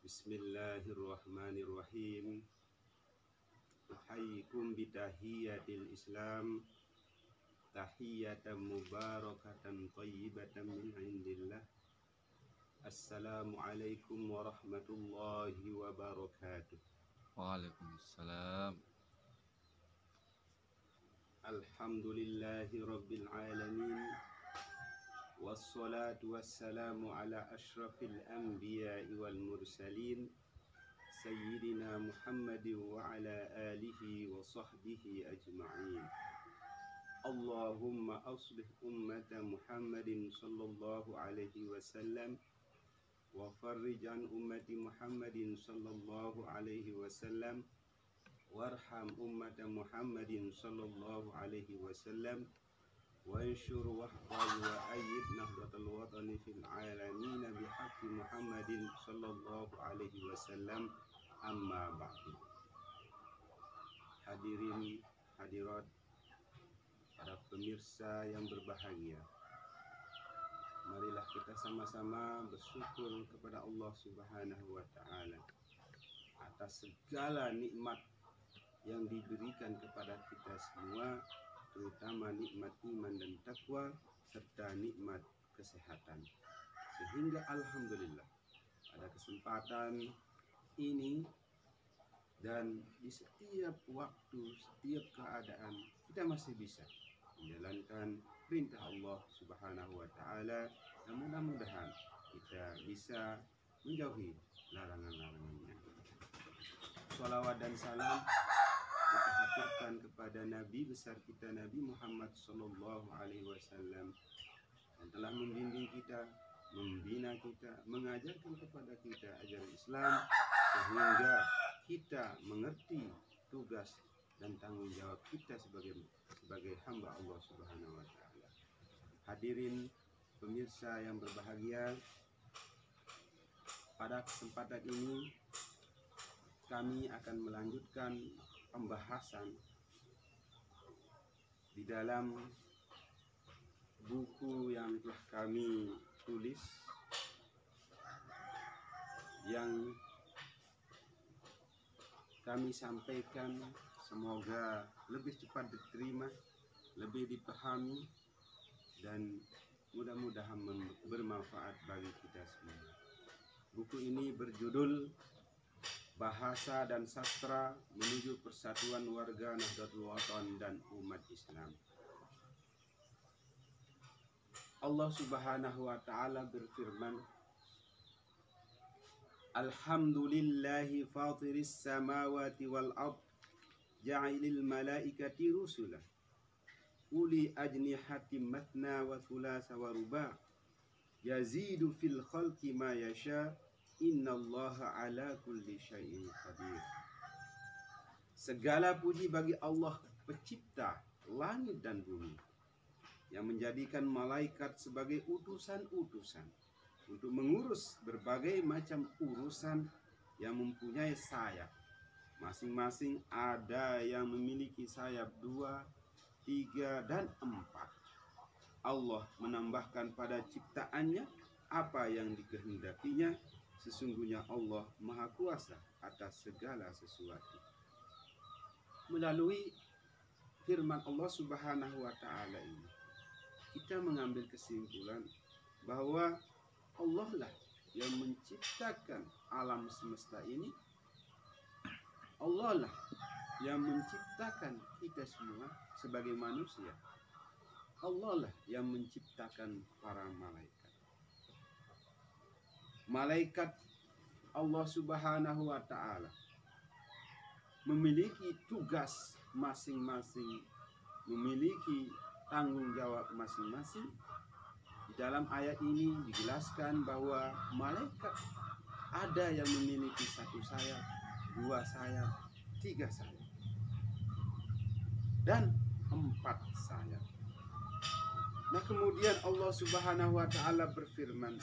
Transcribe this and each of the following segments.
Bismillahirrahmanirrahim. Uhayyikum bitahiyatil Islam, tahiyatan mubarakatan thayyibatan min indillah. Assalamualaikum warahmatullahi wabarakatuh. Waalaikumsalam. Alhamdulillahi rabbil alamin. Wassalatu wassalamu ala ashrafil anbiya'i wal mursalin Sayyidina Muhammadin wa ala alihi wa sahbihi ajma'in. Allahumma aslih ummata Muhammadin sallallahu alaihi wasallam wa farrij an ummati Muhammadin sallallahu alaihi wasallam warham ummata Muhammadin sallallahu alaihi wasallam وانشر واحفظ وأيد نهضة الوطن في العالمين بحق محمد صلى الله عليه وسلم. Amma ba'du. Hadirin hadirat, para pemirsa yang berbahagia, marilah kita sama-sama bersyukur kepada Allah Subhanahu wa Ta'ala atas segala nikmat yang diberikan kepada kita semua, terutama nikmat iman dan takwa serta nikmat kesehatan. Sehingga alhamdulillah pada kesempatan ini dan di setiap waktu, setiap keadaan, kita masih bisa menjalankan perintah Allah Subhanahu wa Ta'ala, dan mudah-mudahan kita bisa menjauhi larangan-larangannya. Shalawat dan salam kita haturkan kepada Nabi besar kita, Nabi Muhammad Sallallahu Alaihi Wasallam, yang telah membimbing kita, membina kita, mengajarkan kepada kita ajaran Islam, sehingga kita mengerti tugas dan tanggung jawab kita sebagai hamba Allah Subhanahu wa Ta'ala. Hadirin pemirsa yang berbahagia, pada kesempatan ini kami akan melanjutkan pembahasan di dalam buku yang telah kami tulis, yang kami sampaikan semoga lebih cepat diterima, lebih dipahami, dan mudah-mudahan bermanfaat bagi kita semua. Buku ini berjudul Bahasa dan Sastra Menuju Persatuan Warga Nahdlatul Watan dan Umat Islam. Allah Subhanahu wa Ta'ala berfirman, Alhamdulillahi fatiris samawati wal ard, ja'ilil malaikati rusula uli ajnihatim matna wa thulasa wa ruba, yazidu fil khalqi ma yasha, innallaha ala kulli syai'in qadir. Segala puji bagi Allah pencipta langit dan bumi, yang menjadikan malaikat sebagai utusan-utusan untuk mengurus berbagai macam urusan yang mempunyai sayap. Masing-masing ada yang memiliki sayap 2, 3, dan 4. Allah menambahkan pada ciptaannya apa yang dikehendakinya. Sesungguhnya Allah Maha Kuasa atas segala sesuatu. Melalui firman Allah Subhanahu wa Ta'ala ini, kita mengambil kesimpulan bahwa Allah lah yang menciptakan alam semesta ini. Allah lah yang menciptakan kita semua sebagai manusia. Allah lah yang menciptakan para malaikat. Malaikat Allah Subhanahu wa Ta'ala memiliki tugas masing-masing, memiliki tanggung jawab masing-masing. Di dalam ayat ini dijelaskan bahwa malaikat ada yang memiliki 1 sayap, 2 sayap, 3 sayap, dan 4 sayap. Nah, kemudian Allah Subhanahu wa Ta'ala berfirman,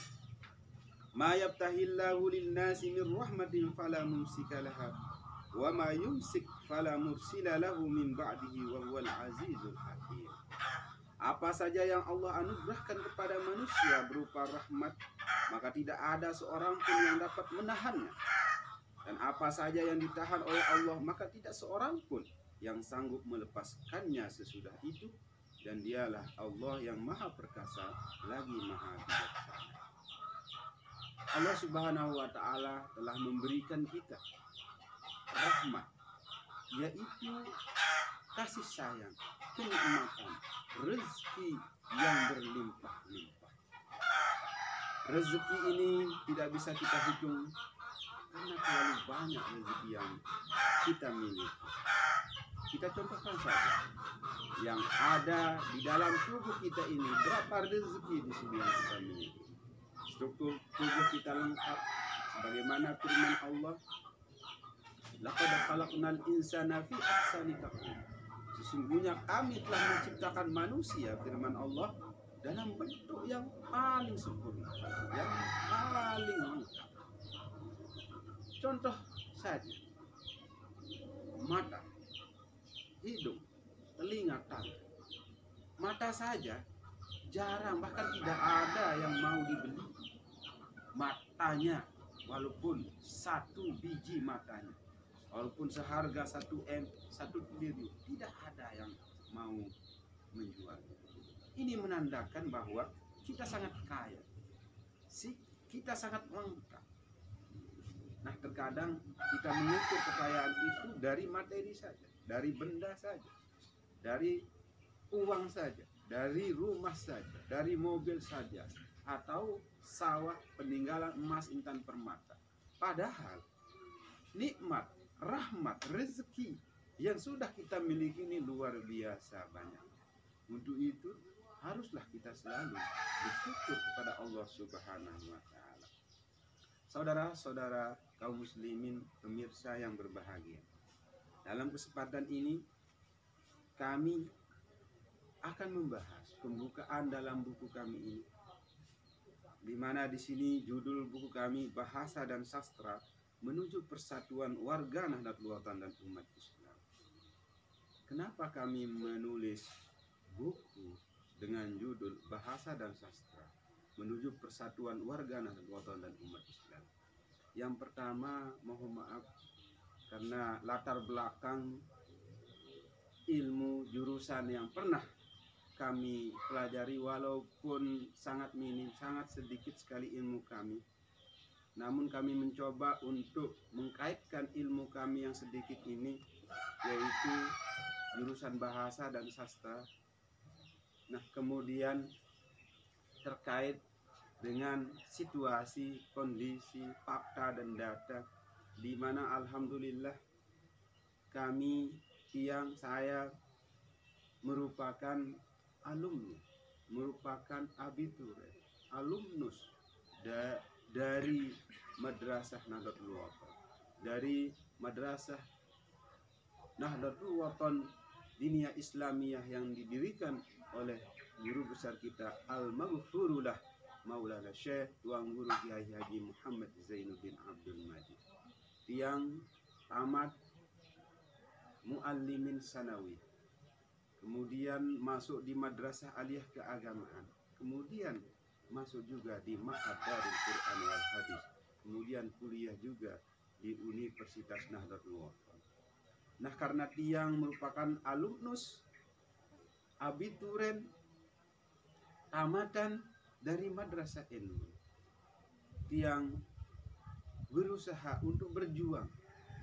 Ma yabtahillahu lin-nasi min rahmatin fala mumsika laha wa ma yumsik fala mursila lahu min ba'dihi wa huwal azizul hakim. Apa saja yang Allah anugerahkan kepada manusia berupa rahmat, maka tidak ada seorang pun yang dapat menahannya. Dan apa saja yang ditahan oleh Allah, maka tidak seorang pun yang sanggup melepaskannya sesudah itu. Dan dialah Allah yang maha perkasa lagi maha bijaksana. Allah Subhanahu wa ta'ala telah memberikan kita rahmat, yaitu kasih sayang, kenikmatan, rezeki yang berlimpah-limpah. Rezeki ini tidak bisa kita hitung karena terlalu banyak rezeki yang kita miliki. Kita contohkan saja yang ada di dalam tubuh kita ini, berapa rezeki di sini yang kita miliki. Struktur tubuh kita lengkap sebagaimana firman Allah, laqad khalaqnal insana fi ahsani taqwim. Sesungguhnya kami telah menciptakan manusia, firman Allah, dalam bentuk yang paling sempurna, yang paling lengkap. Contoh saja, mata, hidung, telinga, tangan. Mata saja jarang, bahkan tidak ada yang mau dibeli matanya, walaupun 1 biji matanya, walaupun seharga 1 M, 1 triliun, tidak ada yang mau menjual. Ini menandakan bahwa kita sangat kaya, kita sangat lengkap. Nah, terkadang kita mengukur kekayaan itu dari materi saja, dari benda saja, dari uang saja, dari rumah saja, dari mobil saja, atau sawah peninggalan emas intan permata. Padahal nikmat, rahmat, rezeki yang sudah kita miliki ini luar biasa banyak. Untuk itu haruslah kita selalu bersyukur kepada Allah Subhanahu wa ta'ala. Saudara-saudara kaum muslimin, pemirsa yang berbahagia, dalam kesempatan ini kami akan membahas pembukaan dalam buku kami ini, di mana di sini judul buku kami Bahasa dan Sastra Menuju Persatuan Warga Nahdlatul Ulama dan Umat Islam. Kenapa kami menulis buku dengan judul Bahasa dan Sastra Menuju Persatuan Warga Nahdlatul Ulama dan Umat Islam? Yang pertama, mohon maaf karena latar belakang ilmu jurusan yang pernah kami pelajari, walaupun sangat minim, sangat sedikit sekali ilmu kami, namun kami mencoba untuk mengkaitkan ilmu kami yang sedikit ini, yaitu jurusan bahasa dan sastra. Nah, kemudian terkait dengan situasi, kondisi, fakta dan data, di mana alhamdulillah kami, saya merupakan alumni, merupakan abitur, alumnus dari Madrasah Nahdlatul Ulama, dari Madrasah Nahdlatul Ulama Diniyah Islamiyah yang didirikan oleh guru besar kita Al-Maghfurullah Maulana Syekh Tuan Guru Kiai Haji Muhammad Zainuddin Abdul Majid, yang tamat Muallimin Sanawi, kemudian masuk di Madrasah Aliyah Keagamaan, kemudian masuk juga di Ma'had Darul Quran wal Hadis, kemudian kuliah juga di Universitas Nahdlatul Ulama. Nah, karena tiang merupakan alumnus, abituren, tamatan dari madrasah ilmu, tiang berusaha untuk berjuang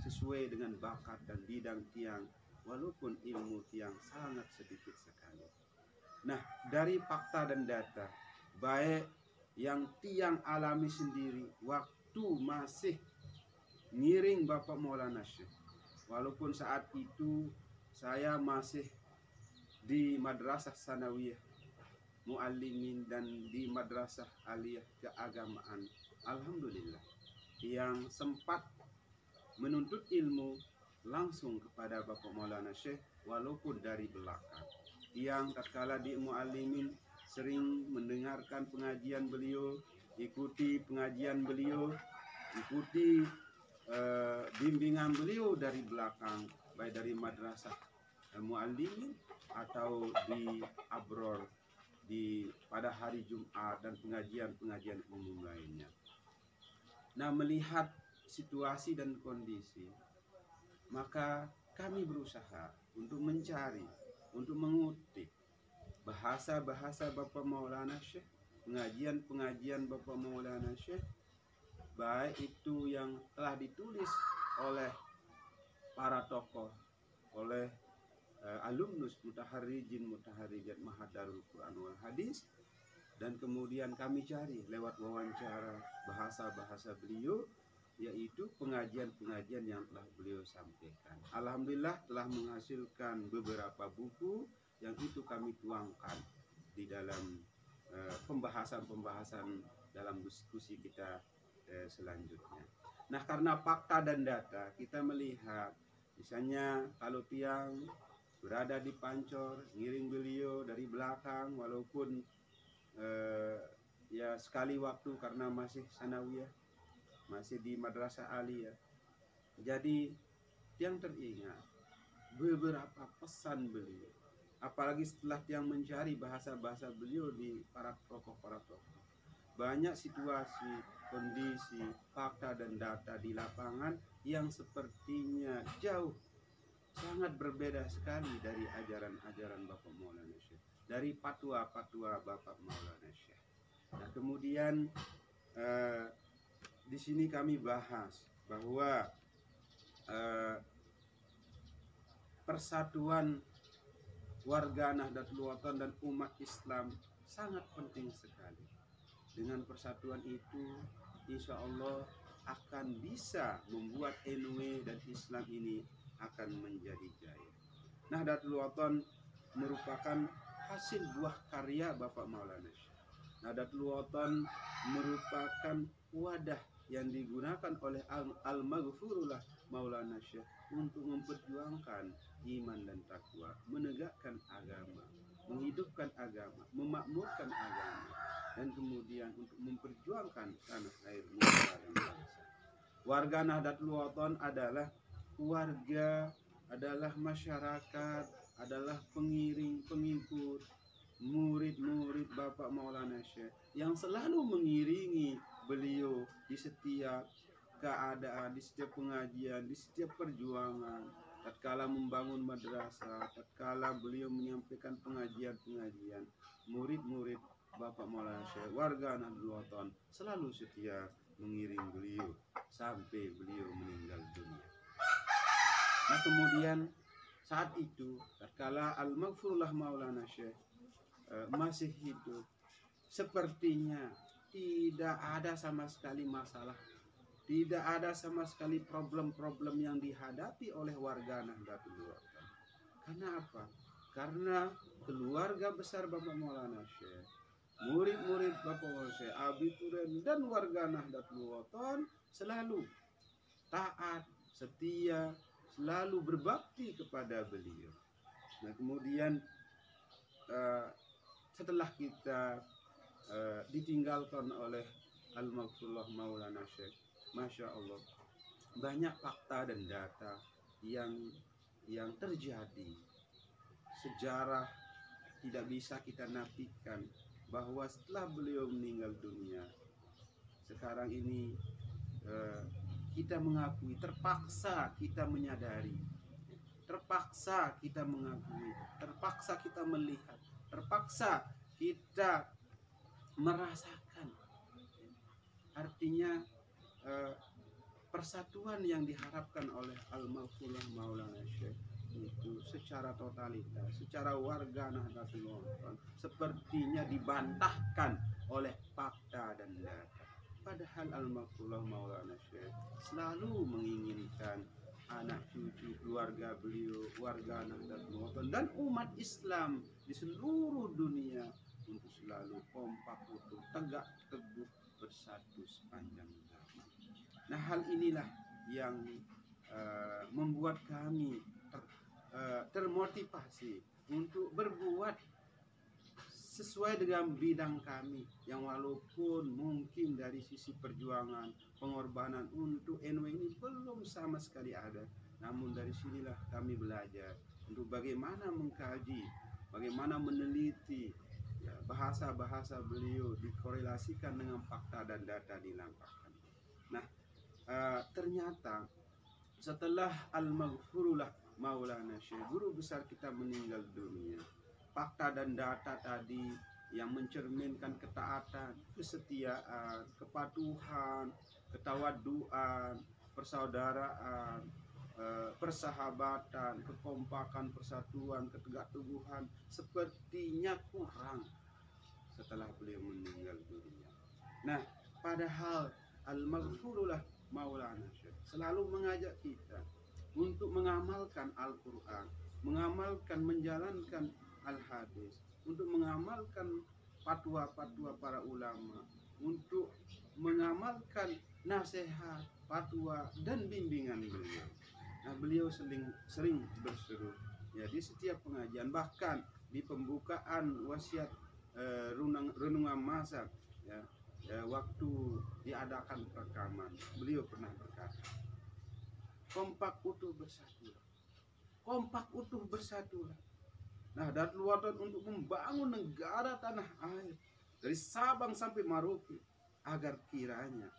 sesuai dengan bakat dan bidang tiang, walaupun ilmu tiang sangat sedikit sekali. Nah, dari fakta dan data, baik yang tiang alami sendiri waktu masih ngiring Bapak Maulana Syekh, walaupun saat itu saya masih di Madrasah Sanawiyah Muallimin dan di Madrasah Aliyah Keagamaan, alhamdulillah yang sempat menuntut ilmu langsung kepada Bapak Maulana Syekh, walaupun dari belakang. Yang tatkala di Muallimin sering mendengarkan pengajian beliau, ikuti pengajian beliau, ikuti bimbingan beliau dari belakang, baik dari madrasah muallimin atau di abror pada hari Jumat dan pengajian-pengajian umum lainnya. Nah, melihat situasi dan kondisi, maka kami berusaha untuk mencari, untuk mengutip bahasa-bahasa Bapak Maulana Syekh, pengajian-pengajian Bapak Maulana Syekh, baik itu yang telah ditulis oleh para tokoh, oleh alumnus mutaharrijin mutaharrijat Ma'had Darul Quran wal Hadis, dan kemudian kami cari lewat wawancara bahasa-bahasa beliau, yaitu pengajian-pengajian yang telah beliau sampaikan. Alhamdulillah telah menghasilkan beberapa buku yang itu kami tuangkan di dalam pembahasan-pembahasan dalam diskusi kita selanjutnya. Nah, karena fakta dan data, kita melihat misalnya kalau tiang berada di pancor, ngiring beliau dari belakang, walaupun ya sekali waktu karena masih sanawiyah, masih di madrasah aliyah. Jadi tiang teringat beberapa pesan beliau, apalagi setelah tiang mencari bahasa-bahasa beliau di para tokoh. Banyak situasi, kondisi, fakta dan data di lapangan yang sepertinya jauh sangat berbeda sekali dari ajaran-ajaran Bapak Maulana Syekh, dari fatwa-fatwa Bapak Maulana Syekh. Nah, kemudian di sini kami bahas bahwa persatuan warga Nahdlatul Ulama dan umat Islam sangat penting sekali. Dengan persatuan itu, insya Allah akan bisa membuat NW dan Islam ini akan menjadi jaya. Nahdlatul Ulama merupakan hasil buah karya Bapak Maulana Syekh. Nahdlatul Ulama merupakan wadah yang digunakan oleh Al-Maghfurullah Maulana Syekh untuk memperjuangkan iman dan takwa, menegakkan agama, menghidupkan agama, memakmurkan agama, dan kemudian untuk memperjuangkan tanah air Nusantara dan bangsa. Warga Nahdlatul Ulama adalah warga, adalah masyarakat, adalah pengiring, pengikut, murid-murid Bapak Maulana Syekh yang selalu mengiringi beliau di setiap keadaan, di setiap pengajian, di setiap perjuangan. Tatkala membangun madrasah, tatkala beliau menyampaikan pengajian-pengajian, murid-murid Bapak Maulana Syekh, warga Nahdlatul Ulama selalu setia mengiring beliau sampai beliau meninggal dunia. Nah, kemudian saat itu tatkala Al-Maghfurullah Maulana Syekh masih hidup, sepertinya tidak ada sama sekali masalah, tidak ada sama sekali problem-problem yang dihadapi oleh warga Nahdlatul Ulama. Karena apa? Karena keluarga besar Bapak Maulana Syekh, murid-murid Bapak Maulana Syekh, abituren dan warga Nahdlatul Ulama selalu taat, setia, selalu berbakti kepada beliau. Nah, kemudian setelah kita ditinggalkan oleh Al-Maghfurullah Maulana Syekh, Masya Allah, banyak fakta dan data yang terjadi. Sejarah tidak bisa kita nafikan bahwa setelah beliau meninggal dunia, sekarang ini kita mengakui, terpaksa kita menyadari, terpaksa kita mengakui, terpaksa kita melihat, terpaksa kita merasakan. Artinya persatuan yang diharapkan oleh Al-Maghfurullah Maulana Syekh itu secara totalitas, secara warga Nahdlatul Ulama sepertinya dibantahkan oleh fakta dan data. Padahal Al-Maghfurullah Maulana Syekh selalu menginginkan anak cucu keluarga beliau, warga Nahdlatul Ulama dan umat Islam di seluruh dunia untuk selalu kompak, utuh, tegak, teguh, bersatu sepanjang zaman. Nah, hal inilah yang membuat kami termotivasi untuk berbuat sesuai dengan bidang kami, yang walaupun mungkin dari sisi perjuangan, pengorbanan untuk NW ini belum sama sekali ada, namun dari sinilah kami belajar untuk bagaimana mengkaji, bagaimana meneliti ya, bahasa-bahasa beliau dikorelasikan dengan fakta dan data dilampahkan. Nah, ternyata setelah al-maghfurullah Maulana Syekh, guru besar kita meninggal dunia, fakta dan data tadi yang mencerminkan ketaatan, kesetiaan, kepatuhan, ketawaduan, persaudaraan, persahabatan, kekompakan, persatuan, ketegak-teguhan sepertinya kurang setelah beliau meninggal dunia. Nah, padahal al-maghfurullah Maulana Syekh selalu mengajak kita untuk mengamalkan Al-Quran, mengamalkan, menjalankan Al-Hadis, untuk mengamalkan fatwa-fatwa para ulama, untuk mengamalkan nasihat, fatwa, dan bimbingan beliau. Nah, beliau sering berseru ya di setiap pengajian, bahkan di pembukaan wasiat renungan masa ya, waktu diadakan rekaman, beliau pernah berkata, kompak utuh bersatulah, kompak utuh bersatulah. Nah, Nahdlatul Wathon untuk membangun negara tanah air dari Sabang sampai Merauke agar kiranya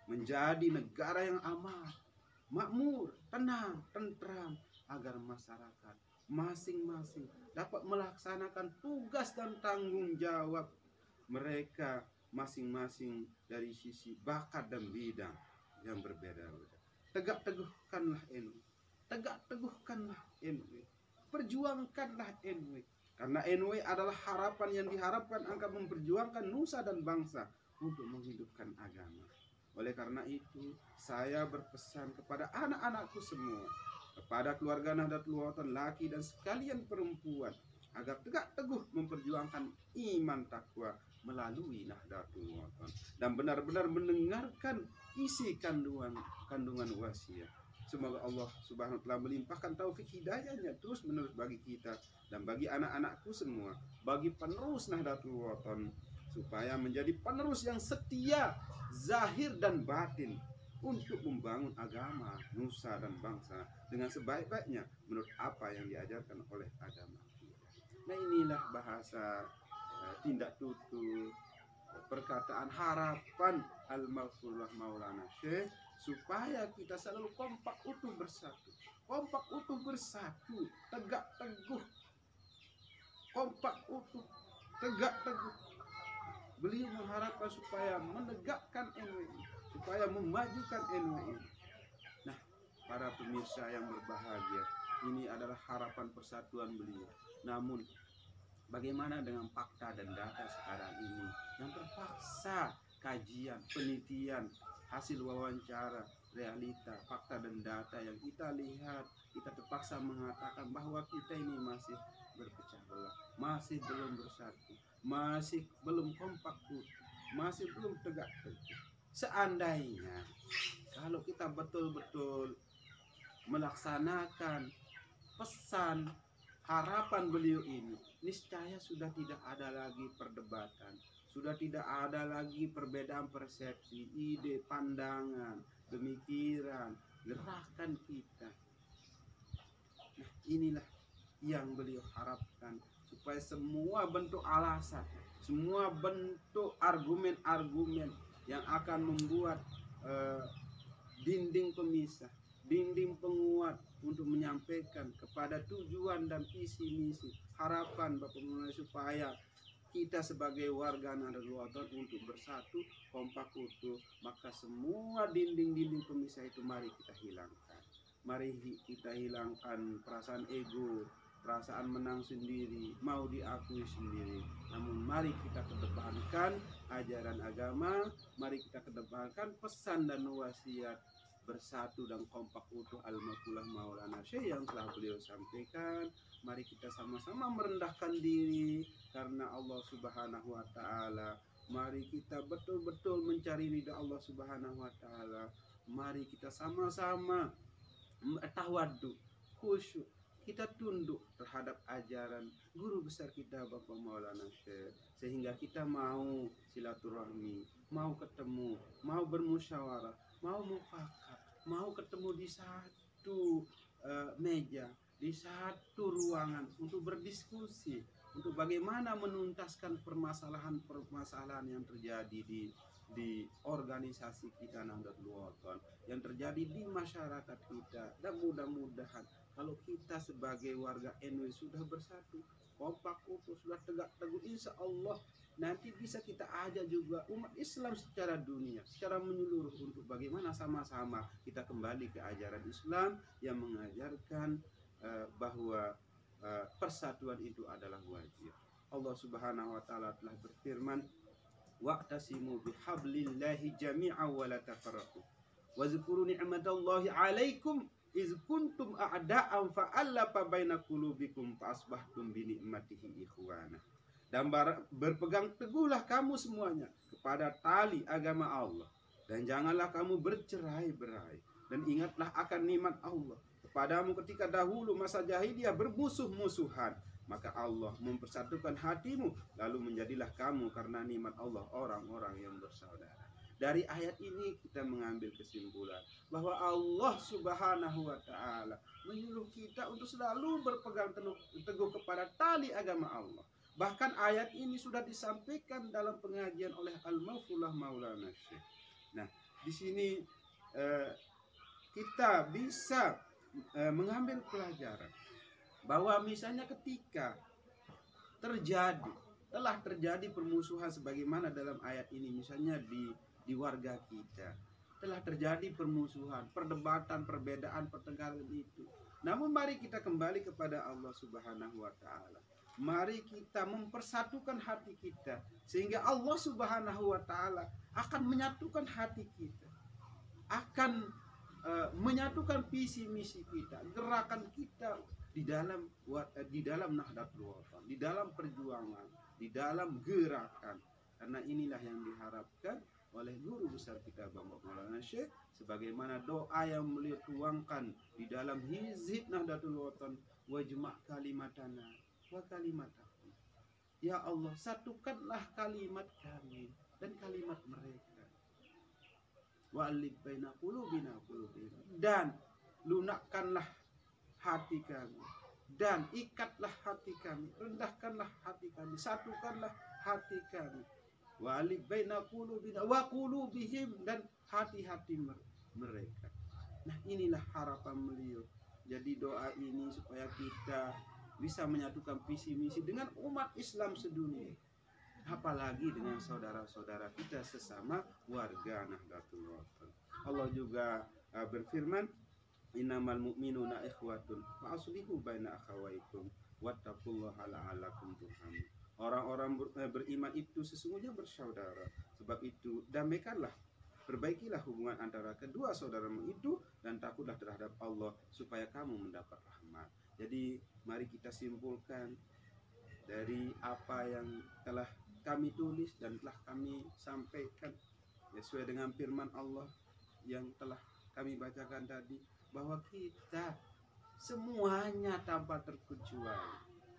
menjadi negara yang aman, makmur, tenang, tentram, agar masyarakat masing-masing dapat melaksanakan tugas dan tanggung jawab mereka masing-masing dari sisi bakat dan bidang yang berbeda-beda. Tegak teguhkanlah NU, tegak teguhkanlah NU, perjuangkanlah NU, karena NU adalah harapan yang diharapkan akan memperjuangkan nusa dan bangsa untuk menghidupkan agama. Oleh karena itu, saya berpesan kepada anak-anakku semua, kepada keluarga Nahdlatul Wathon, laki dan sekalian perempuan, agar tegak teguh memperjuangkan iman takwa melalui Nahdlatul Wathon dan benar-benar mendengarkan isi kandungan wasiat. Semoga Allah Subhanahu wa taala melimpahkan taufik hidayahnya terus menerus bagi kita dan bagi anak-anakku semua, bagi penerus Nahdlatul Wathon, supaya menjadi penerus yang setia zahir dan batin untuk membangun agama, nusa dan bangsa dengan sebaik-baiknya menurut apa yang diajarkan oleh agama kita. Nah, inilah bahasa tindak tutur, perkataan harapan al-maghfurullah Maulana Syekh, supaya kita selalu kompak utuh bersatu, kompak utuh bersatu, tegak teguh, kompak utuh, tegak teguh. Beliau mengharapkan supaya menegakkan NWI, supaya memajukan NWI. Nah, para pemirsa yang berbahagia, ini adalah harapan persatuan beliau. Namun, bagaimana dengan fakta dan data sekarang ini yang terpaksa kajian, penelitian, hasil wawancara, realita, fakta dan data yang kita lihat, kita terpaksa mengatakan bahwa kita ini masih berpecah belah, masih belum bersatu, masih belum kompak utuh, masih belum tegak teguh. Seandainya kalau kita betul-betul melaksanakan pesan harapan beliau ini, niscaya sudah tidak ada lagi perdebatan, sudah tidak ada lagi perbedaan persepsi, ide, pandangan, pemikiran, gerakan kita. Nah, inilah yang beliau harapkan, supaya semua bentuk alasan, semua bentuk argumen-argumen yang akan membuat dinding pemisah, dinding penguat untuk menyampaikan kepada tujuan dan visi misi harapan Bapak Maulana, supaya kita sebagai warga Nahdlatul Wathon untuk bersatu, kompak utuh, maka semua dinding-dinding pemisah itu mari kita hilangkan. Mari kita hilangkan perasaan ego, perasaan menang sendiri, mau diakui sendiri. Namun mari kita kedepankan ajaran agama, mari kita kedepankan pesan dan wasiat bersatu dan kompak utuh al-maghfurullah Maulana Syekh yang telah beliau sampaikan. Mari kita sama-sama merendahkan diri karena Allah Subhanahu wa taala. Mari kita betul-betul mencari ridha Allah Subhanahu wa taala. Mari kita sama-sama tawadhu, khusyuk, kita tunduk terhadap ajaran guru besar kita Bapak Maulana Syekh, sehingga kita mau silaturahmi, mau ketemu, mau bermusyawarah, mau mufakat, mau ketemu di satu meja, di satu ruangan untuk berdiskusi untuk bagaimana menuntaskan permasalahan-permasalahan yang terjadi di organisasi kita Nahdlatul Wathon, yang terjadi di masyarakat kita. Dan mudah-mudahan kalau kita sebagai warga NU sudah bersatu, kompak utuh, sudah tegak teguh, insya Allah nanti bisa kita ajak juga umat Islam secara dunia, secara menyeluruh, untuk bagaimana sama-sama kita kembali ke ajaran Islam yang mengajarkan bahwa persatuan itu adalah wajib. Allah Subhanahu wa taala telah berfirman, wa'tasimu bihablillahi jami'an wa la tafarraqu wazkuru ni'matallahi 'alaikum iz kuntum a'da'an fa'alafa baina qulubikum fa'asbahtum bi ni'matihi ikhwana. Dan berpegang teguhlah kamu semuanya kepada tali agama Allah, dan janganlah kamu bercerai-berai, dan ingatlah akan nikmat Allah kepadamu ketika dahulu masa jahiliyah bermusuh-musuhan, maka Allah mempersatukan hatimu, lalu menjadilah kamu karena nikmat Allah orang-orang yang bersaudara. Dari ayat ini kita mengambil kesimpulan bahwa Allah Subhanahu wa taala menyuruh kita untuk selalu berpegang teguh kepada tali agama Allah. Bahkan ayat ini sudah disampaikan dalam pengajian oleh Al-Maufullah Maulana Syekh. Nah, di sini kita bisa mengambil pelajaran bahwa misalnya ketika telah terjadi permusuhan sebagaimana dalam ayat ini, misalnya di warga kita telah terjadi permusuhan, perdebatan, perbedaan, pertengkaran itu. Namun mari kita kembali kepada Allah Subhanahu wa taala. Mari kita mempersatukan hati kita sehingga Allah Subhanahu wa taala akan menyatukan hati kita. Akan menyatukan visi misi kita, gerakan kita di dalam Nahdlatul Wathon, di dalam perjuangan, di dalam gerakan. Karena inilah yang diharapkan oleh guru besar kita Bapak Maulana Syekh, sebagaimana doa yang beliau tuangkan di dalam hizib Nahdlatul Wathon, wajma' kalimatana wa kalimatakum. Ya Allah, satukanlah kalimat kami dan kalimat mereka. Wa'alif baina qulubina qulubina, dan lunakkanlah hati kami, dan ikatlah hati kami, rendahkanlah hati kami, satukanlah hati kami. Wa'alif baina qulubina wa qulubihim, dan hati-hati mereka. Nah, inilah harapan beliau. Jadi doa ini supaya kita bisa menyatukan visi misi dengan umat Islam sedunia, apalagi dengan saudara-saudara kita sesama warga Nahdlatul Wathon. Allah juga berfirman, innamal mu'minuna ikhwatun fa aslihu baina akhawaikum wattaqullaha la'allakum turhamun. Orang-orang beriman itu sesungguhnya bersaudara, sebab itu damaikanlah, perbaikilah hubungan antara kedua saudaramu itu, dan takutlah terhadap Allah supaya kamu mendapat rahmat. Jadi mari kita simpulkan dari apa yang telah kami tulis dan telah kami sampaikan sesuai dengan firman Allah yang telah kami bacakan tadi, bahwa kita semuanya tanpa terkecuali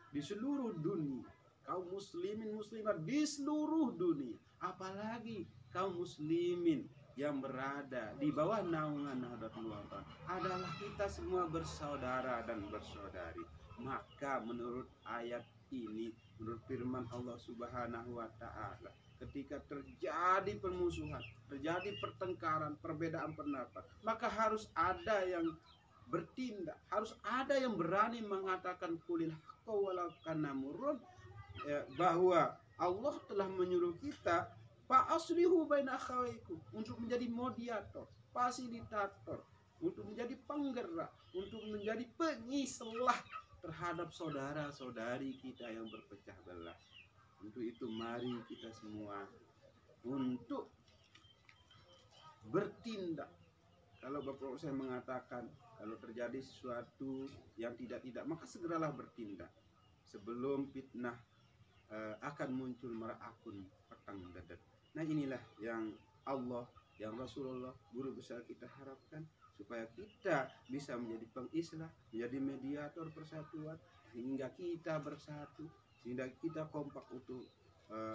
di seluruh dunia, kaum muslimin muslimat di seluruh dunia, apalagi kaum muslimin yang berada di bawah naungan Nahdlatul Wathon, adalah kita semua bersaudara dan bersaudari. Maka menurut ayat ini, menurut firman Allah Subhanahu wa taala, ketika terjadi permusuhan, terjadi pertengkaran, perbedaan pendapat, maka harus ada yang bertindak, harus ada yang berani mengatakan kulil haqqa walau kana murrun, bahwa Allah telah menyuruh kita fa aslihu baina akhawaikum, untuk menjadi mediator, fasilitator, untuk menjadi penggerak, untuk menjadi pengislah terhadap saudara-saudari kita yang berpecah belah. Untuk itu mari kita semua untuk bertindak. Kalau Bapak saya mengatakan kalau terjadi sesuatu yang tidak maka segeralah bertindak sebelum fitnah akan muncul merakun petang dadat. Nah, inilah yang Allah, yang Rasulullah, guru besar kita harapkan, supaya kita bisa menjadi pengislah, menjadi mediator persatuan, sehingga kita bersatu, sehingga kita kompak utuh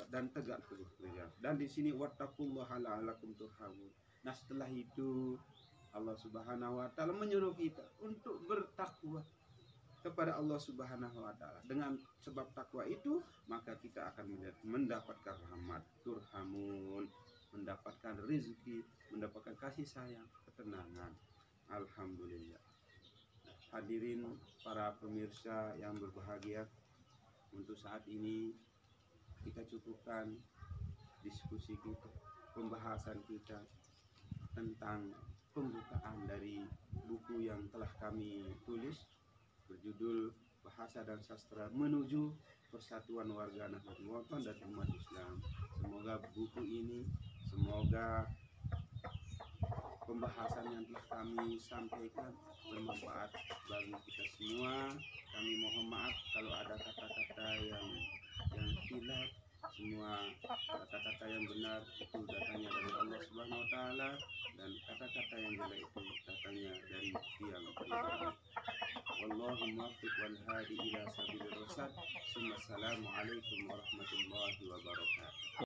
dan tegak teguh. Dan di sini wattaqullaha la'allakum turhamun. Nah, setelah itu Allah Subhanahu wa taala menyuruh kita untuk bertakwa. kepada Allah Subhanahu wa taala. Dengan sebab takwa itu, maka kita akan mendapatkan rahmat, turhamun, mendapatkan rezeki, mendapatkan kasih sayang, ketenangan. Alhamdulillah. Hadirin para pemirsa yang berbahagia, untuk saat ini kita cukupkan diskusi kita, pembahasan kita tentang pembukaan dari buku yang telah kami tulis berjudul Bahasa dan Sastra Menuju Persatuan Warga Nahdlatul Ulama dan Umat Islam. Semoga buku ini, semoga pembahasan yang telah kami sampaikan bermanfaat bagi kita semua. Kami mohon maaf kalau ada kata-kata yang hilaf. Semua kata-kata yang benar itu datangnya dari Allah Subhanahu wa taala, dan kata-kata yang jelek itu datangnya dari yang pribadi. Wallahu muwaffiq wal hadi ila sabilir rasyad. Assalamualaikum warahmatullahi wabarakatuh.